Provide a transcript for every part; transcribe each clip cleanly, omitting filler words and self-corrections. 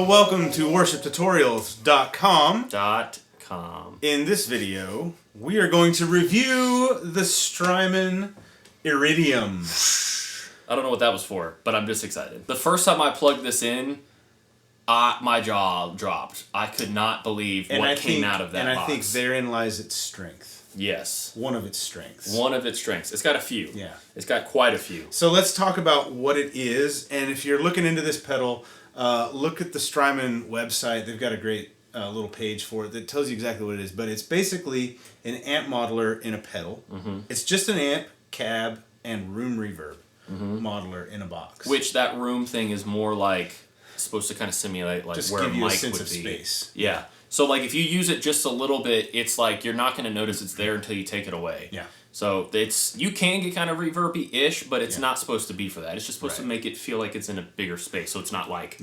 welcome to worshiptutorials.com. In this video, we are going to review the Strymon Iridium. I don't know what that was for, but I'm just excited. The first time I plugged this in, my jaw dropped. I could not believe what came out of that box. And I think therein lies its strength. Yes. One of its strengths. One of its strengths. It's got a few. Yeah. It's got quite a few. So let's talk about what it is. And if you're looking into this pedal, look at the Strymon website. They've got a great little page for it that tells you exactly what it is. But it's basically an amp modeler in a pedal. Mm-hmm. It's just an amp, cab, and room reverb modeler in a box. Which that room thing is more like supposed to kind of simulate like just where a mic give you a sense would of be. Space. Yeah. So like if you use it just a little bit, it's like you're not going to notice it's there until you take it away. Yeah. So you can get kind of reverby-ish, but it's not supposed to be for that. It's just supposed to make it feel like it's in a bigger space, so it's not like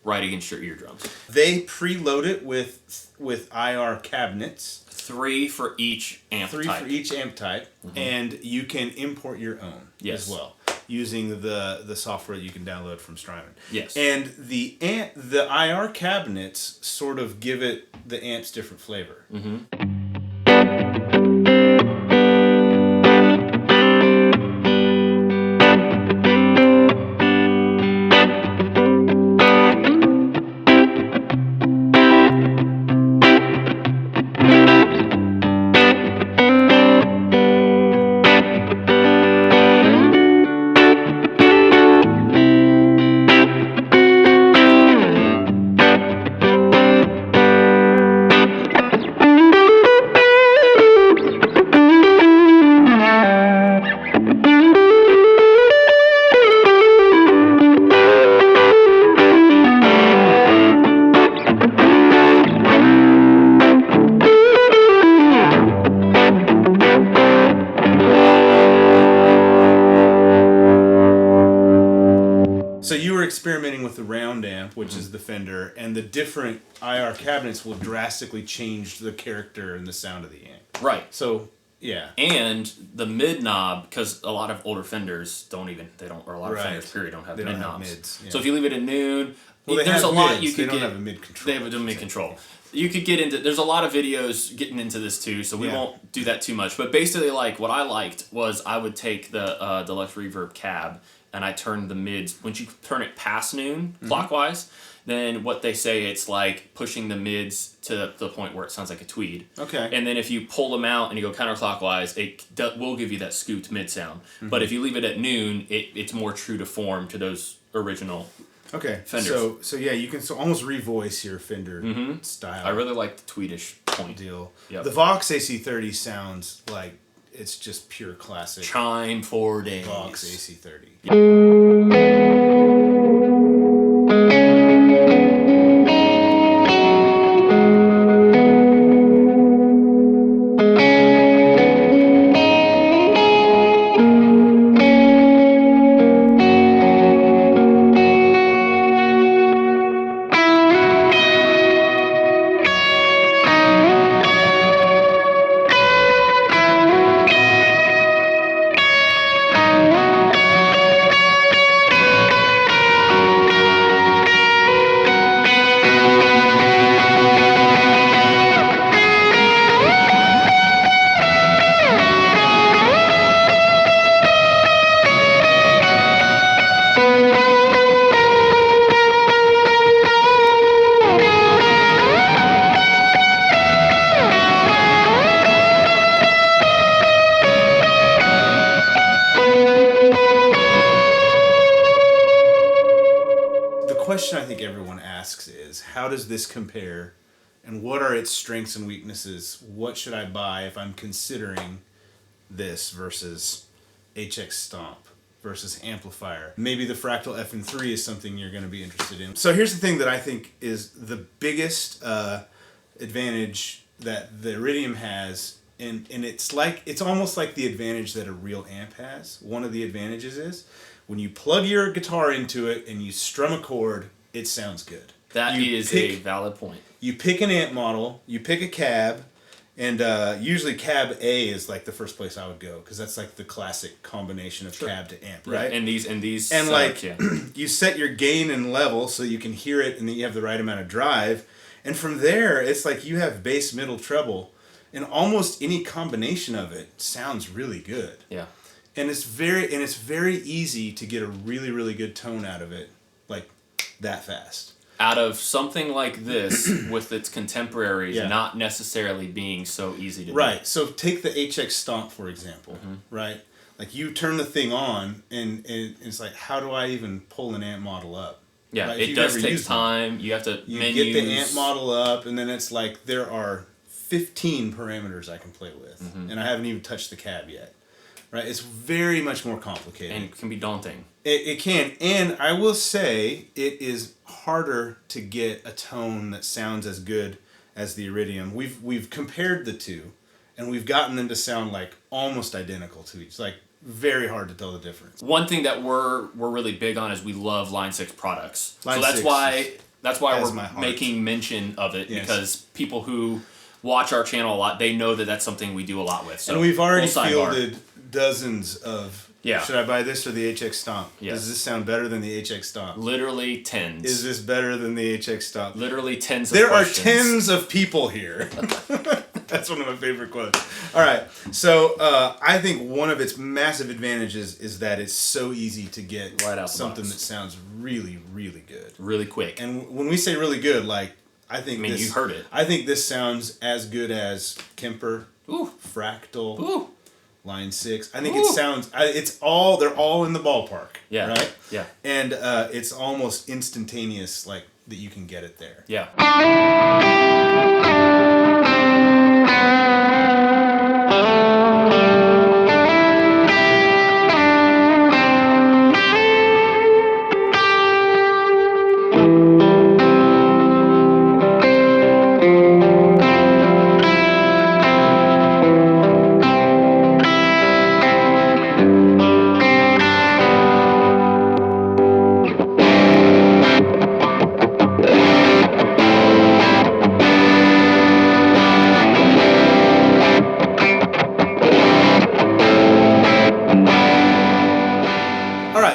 right against your eardrums. They preload it with IR cabinets. 3 for each amp type. 3 for each amp type, and you can import your own as well using the software that you can download from Strymon. Yes. And the IR cabinets sort of give the amps different flavor. Mm-hmm. So you were experimenting with the round amp, which is the Fender, and the different IR cabinets will drastically change the character and the sound of the amp. Right. So, yeah. And the mid knob, because a lot of older Fenders or a lot of Fenders period don't have mid knobs. Mids, yeah. So if you leave it at noon, there's a lot you could get. They don't have a mid control. They have a mid control. You could get into, there's a lot of videos getting into this too, so we won't do that too much. But basically, like, what I liked was I would take the Deluxe Reverb cab, and I turn the mids, once you turn it past noon, clockwise, then what they say, it's like pushing the mids to the point where it sounds like a tweed. Okay. And then if you pull them out and you go counterclockwise, it will give you that scooped mid sound. But if you leave it at noon, it's more true to form to those original Fenders. So yeah, you can almost revoice your Fender style. I really like the tweedish point. Deal. Yep. The Vox AC30 sounds like it's just pure classic. Chime 4 days. Vox AC30. Question I think everyone asks is, how does this compare and what are its strengths and weaknesses? What should I buy if I'm considering this versus HX Stomp versus amplifier? Maybe the Fractal FN3 is something you're going to be interested in. So here's the thing that I think is the biggest advantage that the Iridium has, and it's almost like the advantage that a real amp has. One of the advantages is when you plug your guitar into it and you strum a chord, it sounds good. That is a valid point. You pick an amp model, you pick a cab, And usually cab A is like the first place I would go because that's like the classic combination of cab to amp, right? And these and setups, like you set your gain and level so you can hear it and then you have the right amount of drive. And from there, it's like you have bass, middle, treble, and almost any combination of it sounds really good. Yeah. And it's very easy to get a really, really good tone out of it, like that fast. Out of something like this with its contemporaries Yeah. not necessarily being so easy to do. Right. So take the HX Stomp, for example, right? Like you turn the thing on and it's like, how do I even pull an amp model up? Yeah, Right? it does take time. You have to You menus. get the amp model up, and then it's like there are 15 parameters I can play with, and I haven't even touched the cab yet. Right? It's very much more complicated. And it can be daunting. It can, and I will say it is harder to get a tone that sounds as good as the Iridium. We've compared the two, and we've gotten them to sound like almost identical to each. Like very hard to tell the difference. One thing that we're really big on is we love Line 6 products. Line so that's 6 why has we're my heart. making mention of it, Yes. because people who watch our channel a lot, they know that that's something we do a lot with. So And we've already full sidebar. fielded dozens of. Yeah. Should I buy this or the HX Stomp? Yes. Does this sound better than the HX Stomp? Literally tens. Is this better than the HX Stomp? Literally tens of There are questions. tens of people here. That's one of my favorite quotes. All right. So I think one of its massive advantages is that it's so easy to get Right out the something box. that sounds really, really good. Really quick. And when we say really good, like, I think you heard it. I think this sounds as good as Kemper, Ooh. Fractal, Ooh. Line 6. I think Ooh. it sounds. They're all in the ballpark. Yeah. Right. Yeah. And it's almost instantaneous, like that you can get it there. Yeah.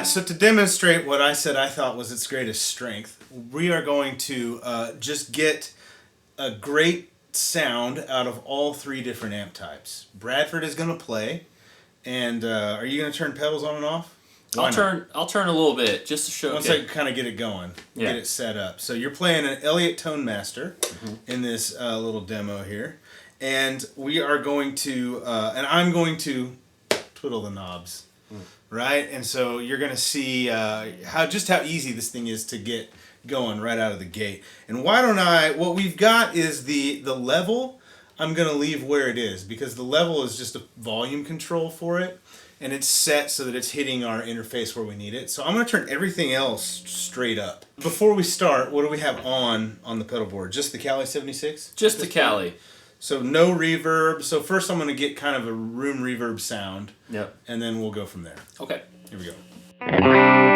So to demonstrate what I said I thought was its greatest strength, we are going to just get a great sound out of all three different amp types. Bradford is going to play, and are you going to turn pedals on and off? I'll turn a little bit just to show. Once I kind of get it going, get it set up. So you're playing an Elliott Tone Master in this little demo here, and we are going to, and I'm going to twiddle the knobs. Right, and so you're gonna see how easy this thing is to get going right out of the gate. And what we've got is the level. I'm gonna leave where it is because the level is just a volume control for it, and it's set so that it's hitting our interface where we need it. So I'm gonna turn everything else straight up. Before we start, what do we have on the pedal board? Just the Cali76? Just the Cali. So no reverb. So first I'm going to get kind of a room reverb sound. Yep. And then we'll go from there. Okay. Here we go.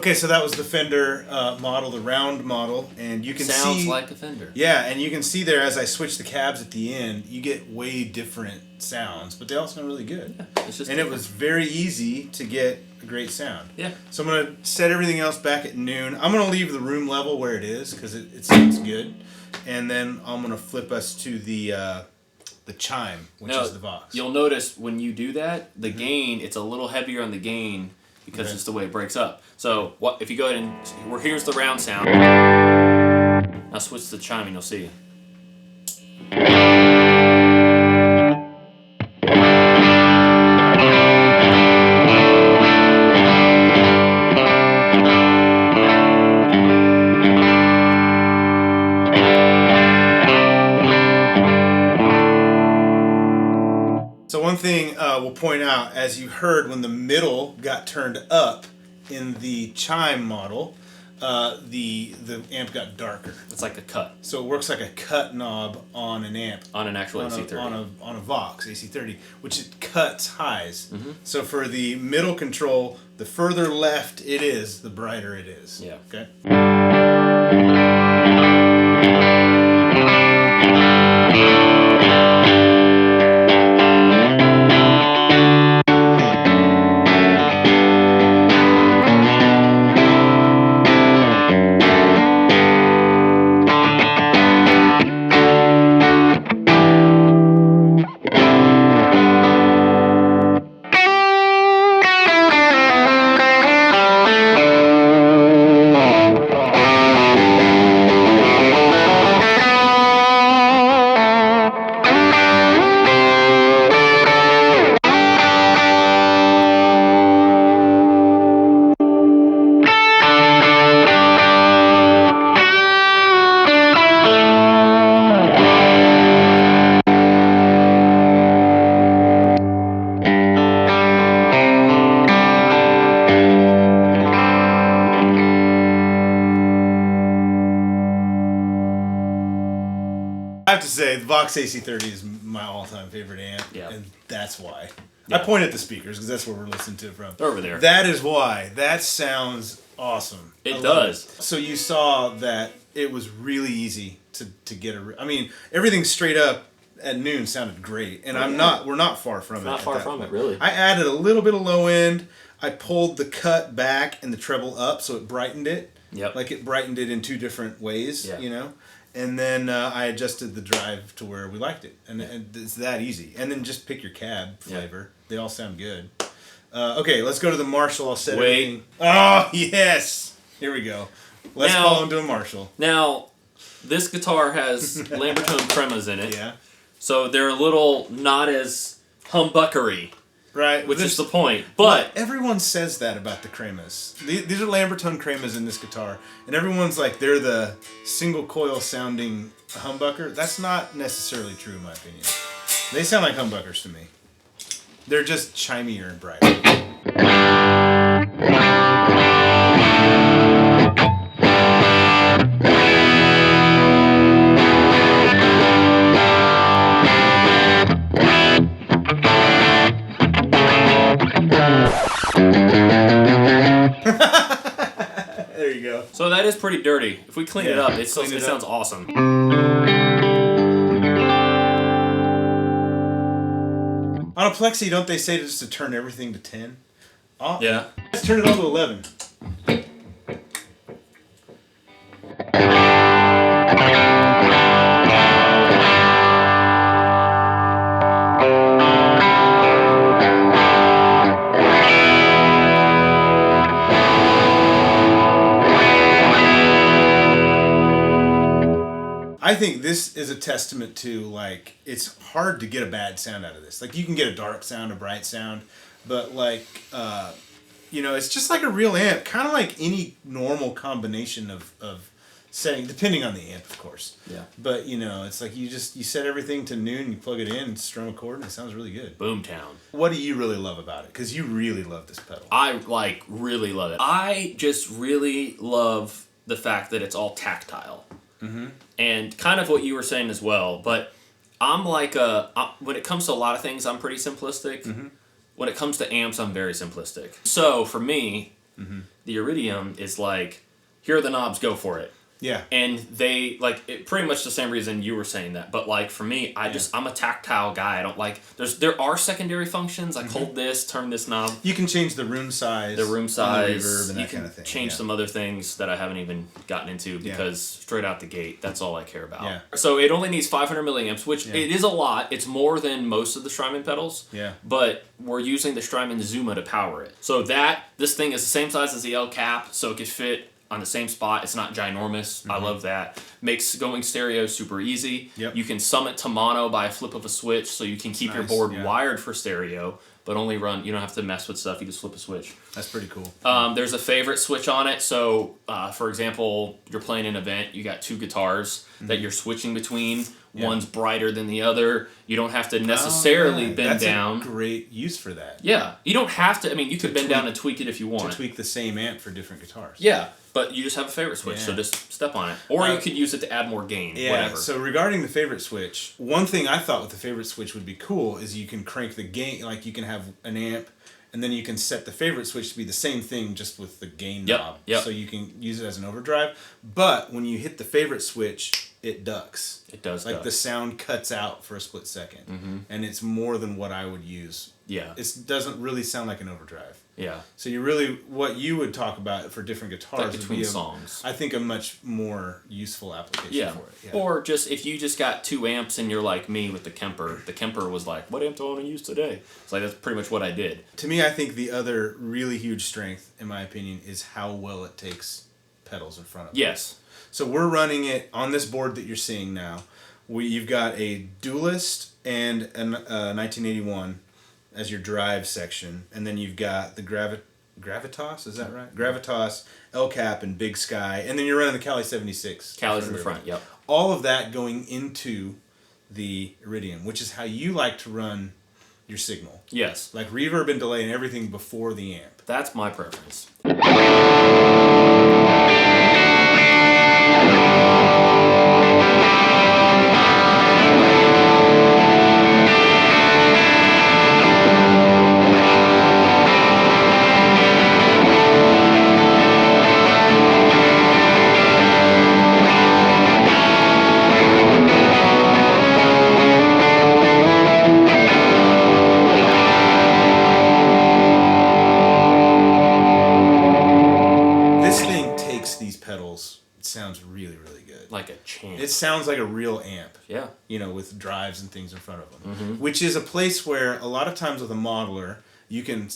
Okay, so that was the Fender model, the round model, and you can see... Sounds like a Fender. Yeah, and you can see there as I switch the cabs at the end, you get way different sounds, but they all sound really good. Yeah, it's just different. It was very easy to get a great sound. Yeah. So I'm going to set everything else back at noon. I'm going to leave the room level where it is because it sounds good, and then I'm going to flip us to the Chime, which is the Vox. You'll notice when you do that, the gain, it's a little heavier on the gain because it's the way it breaks up. So if you go ahead and here's the round sound. Now switch to the Chime and you'll see. So one thing we'll point out, as you heard when the middle got turned up in the Chime model, the amp got darker. It's like a cut. So it works like a cut knob on an amp. On an actual AC30. On a Vox AC30, which it cuts highs. Mm-hmm. So for the middle control, the further left it is, the brighter it is. Yeah. Okay. I have to say, the Vox AC30 is my all-time favorite amp, and that's why. Yeah. I point at the speakers because that's where we're listening to it from. They're over there. That is why. That sounds awesome. It does. So you saw that it was really easy to get I mean, everything straight up at noon sounded great, and we're not far from it. Not far from it, really. I added a little bit of low end. I pulled the cut back and the treble up, so it brightened it. Yep. Like it brightened it in two different ways, you know? And then I adjusted the drive to where we liked it. And it's that easy. And then just pick your cab flavor. They all sound good. Okay, let's go to the Marshall. I'll set everything. Oh, yes! Here we go. Let's call into a Marshall. Now, this guitar has Lambertone cremas in it. Yeah. So they're a little not as humbuckery. Right. Which is the point. But everyone says that about the cremas. These are Lambertone cremas in this guitar. And everyone's like, they're the single coil sounding humbucker. That's not necessarily true in my opinion. They sound like humbuckers to me. They're just chimier and brighter. There you go. So that is pretty dirty. If we clean it up, it sounds awesome. On a Plexi, don't they say just to turn everything to 10? Oh, yeah. Let's turn it all to 11. I think this is a testament to, like, it's hard to get a bad sound out of this. Like, you can get a dark sound, a bright sound, but, like, you know, it's just like a real amp. Kind of like any normal combination of setting, depending on the amp, of course. Yeah. But, you know, it's like you set everything to noon, you plug it in, strum a chord, and it sounds really good. Boomtown. What do you really love about it? Because you really love this pedal. I, like, really love it. I just really love the fact that it's all tactile. Mm-hmm. And kind of what you were saying as well, but I'm like when it comes to a lot of things, I'm pretty simplistic. Mm-hmm. When it comes to amps, I'm very simplistic. So for me, The Iridium is like, here are the knobs, go for it. Yeah. And they, like, pretty much the same reason you were saying that. But, like, for me, I'm a tactile guy. I don't like, there are secondary functions, like hold this, turn this knob. You can change the room size. The room size. And the reverb and you that can kind of thing. change some other things that I haven't even gotten into because straight out the gate, that's all I care about. Yeah. So it only needs 500 milliamps, which it is a lot. It's more than most of the Strymon pedals. Yeah. But we're using the Strymon Zuma to power it. So this thing is the same size as the El Cap, so it could fit on the same spot. It's not ginormous. I love that. Makes going stereo super easy. Yep. You can sum it to mono by a flip of a switch, so you can keep your board wired for stereo, but only run, you don't have to mess with stuff, you just flip a switch. That's pretty cool. There's a favorite switch on it, so for example, you're playing an event, you got two guitars that you're switching between. One's brighter than the other. You don't have to necessarily bend down. That's a great use for that. Yeah. You don't have to, I mean, you could bend down and tweak it if you want. To tweak the same amp for different guitars. Yeah, but you just have a favorite switch, so just step on it. Or you could use it to add more gain, whatever. So regarding the favorite switch, one thing I thought with the favorite switch would be cool is you can crank the gain, like you can have an amp, and then you can set the favorite switch to be the same thing just with the gain knob. Yep. So you can use it as an overdrive. But when you hit the favorite switch, it ducks. It does Like the sound cuts out for a split second. And it's more than what I would use. Yeah. It doesn't really sound like an overdrive. Yeah. So what you would talk about for different guitars like between would be songs. I think a much more useful application for it. Yeah. Or just if you just got two amps and you're like me with the Kemper was like, what amp do I want to use today? It's like that's pretty much what I did. To me, I think the other really huge strength, in my opinion, is how well it takes pedals in front of it. Yes. So we're running it on this board that you're seeing now. You've got a Duellist and a 1981 as your drive section, and then you've got the Gravitas, is that right? Gravitas, El Cap, and BigSky, and then you're running the Cali76. Cali's in the front, yep. All of that going into the Iridium, which is how you like to run your signal. Yes. Like reverb and delay and everything before the amp. That's my preference. Sounds really, really good. Like a champ. It sounds like a real amp. Yeah. You know, with drives and things in front of them. Which is a place where a lot of times with a modeler, you can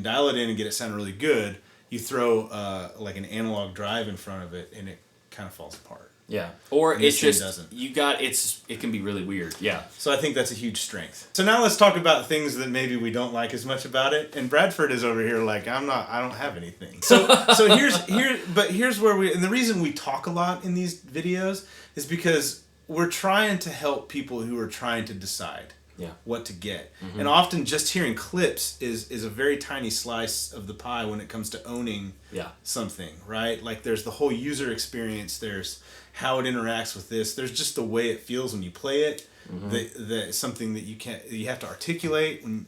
dial it in and get it sound really good. You throw like an analog drive in front of it and it kind of falls apart. Yeah. Or it's just doesn't. It can be really weird. Yeah. So I think that's a huge strength. So now let's talk about things that maybe we don't like as much about it. And Bradford is over here like I don't have anything. So here's where and the reason we talk a lot in these videos is because we're trying to help people who are trying to decide what to get. And often just hearing clips is a very tiny slice of the pie when it comes to owning something, right? Like there's the whole user experience, there's how it interacts with this, there's just the way it feels when you play it, that something that you have to articulate, and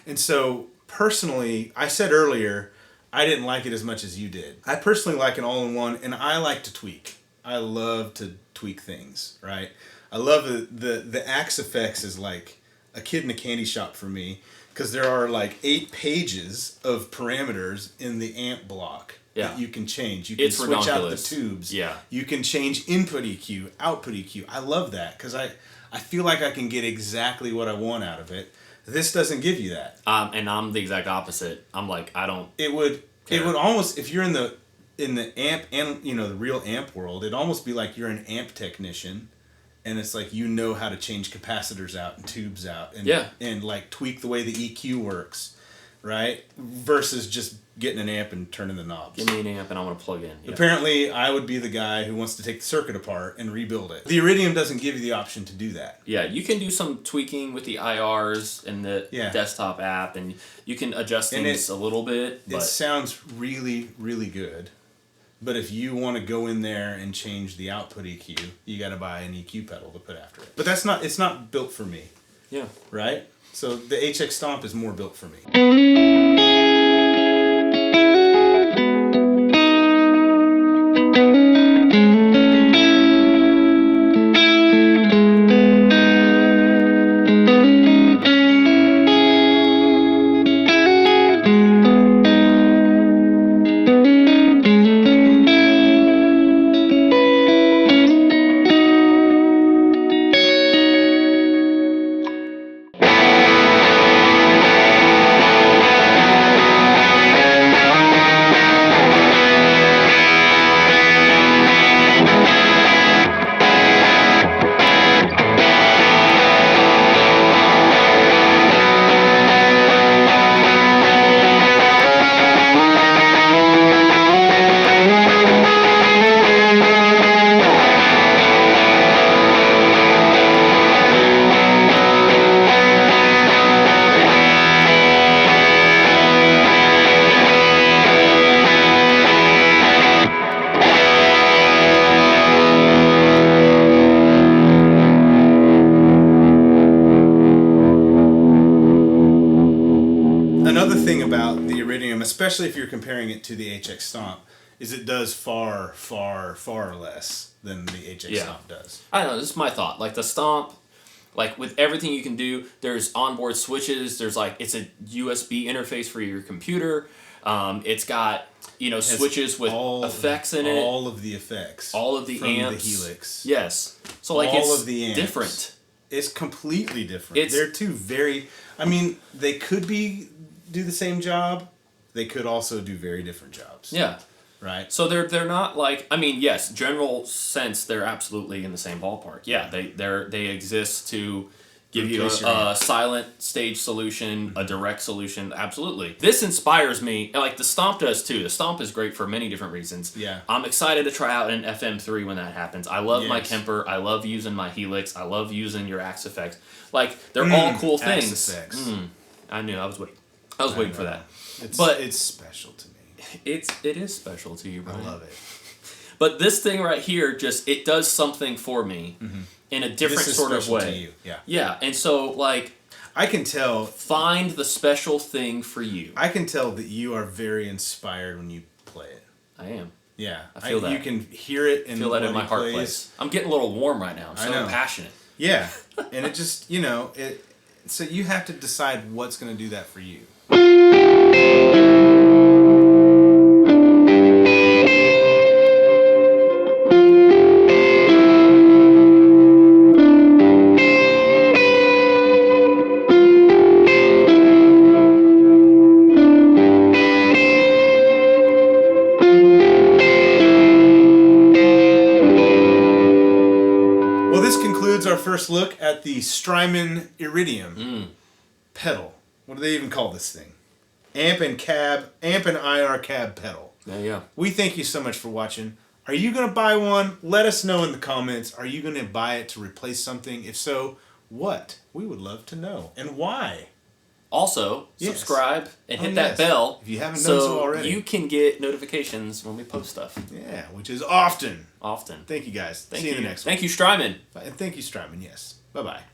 and so personally, I said earlier I didn't like it as much as you did. I personally like an all-in-one, and I like to tweak. I love to tweak things, right? I love the Axe Effects is like a kid in a candy shop for me, because there are like 8 pages of parameters in the amp block that you can change. You can switch out the tubes. Yeah. You can change input EQ, output EQ. I love that because I feel like I can get exactly what I want out of it. This doesn't give you that. And I'm the exact opposite. I'm like, I don't. It would almost, if you're in the amp and the real amp world, it'd almost be like you're an amp technician. And it's like how to change capacitors out and tubes out and like tweak the way the EQ works, right? Versus just getting an amp and turning the knobs. Give me an amp and I want to plug in. Yeah. Apparently, I would be the guy who wants to take the circuit apart and rebuild it. The Iridium doesn't give you the option to do that. Yeah, you can do some tweaking with the IRs and the desktop app, and you can adjust things a little bit. It sounds really, really good. But if you want to go in there and change the output EQ, you got to buy an EQ pedal to put after it. But it's not built for me. Yeah. Right? So the HX Stomp is more built for me. Another thing about the Iridium, especially if you're comparing it to the HX Stomp, is it does far, far, far less than the HX Stomp does. I don't know, this is my thought. Like the Stomp, like with everything you can do, there's onboard switches, there's like, it's a USB interface for your computer. It's got, switches with effects in it. All of the effects. All of the from amps. the Helix. Yes. So like all of the amps. Different. It's completely different. They're two very, they could do the same job. They could also do very different jobs. Yeah. Right. So they're not like, yes, general sense they're absolutely in the same ballpark. Yeah, they exist to give you a silent stage solution, a direct solution. Absolutely. This inspires me. Like the Stomp does too. The Stomp is great for many different reasons. Yeah. I'm excited to try out an FM3 when that happens. I love my Kemper. I love using my Helix. I love using your Axe effects. Like they're all cool things. Axe effects. I knew. I was waiting. I was waiting for that. It's special to me. It is special to you, Brian. I love it. But this thing right here, it does something for me in a different sort of way. To you. Yeah. Yeah, and so like I can tell. Find the special thing for you. I can tell that you are very inspired when you play it. I am. Yeah, I feel that. You can hear it in in my heart place. I'm getting a little warm right now. I'm so passionate. Yeah, and it just So you have to decide what's going to do that for you. Our first look at the Strymon Iridium pedal. What do they even call this thing? Amp and IR cab pedal. Yeah. We thank you so much for watching. Are you going to buy one? Let us know in the comments. Are you going to buy it to replace something? If so, what? We would love to know. And why? Also, subscribe and hit that bell if you haven't done so already. You can get notifications when we post stuff. Yeah, which is often. Often. Thank you guys. See you in the next one. Thank you, Strymon. And thank you, Strymon. Yes. Bye-bye.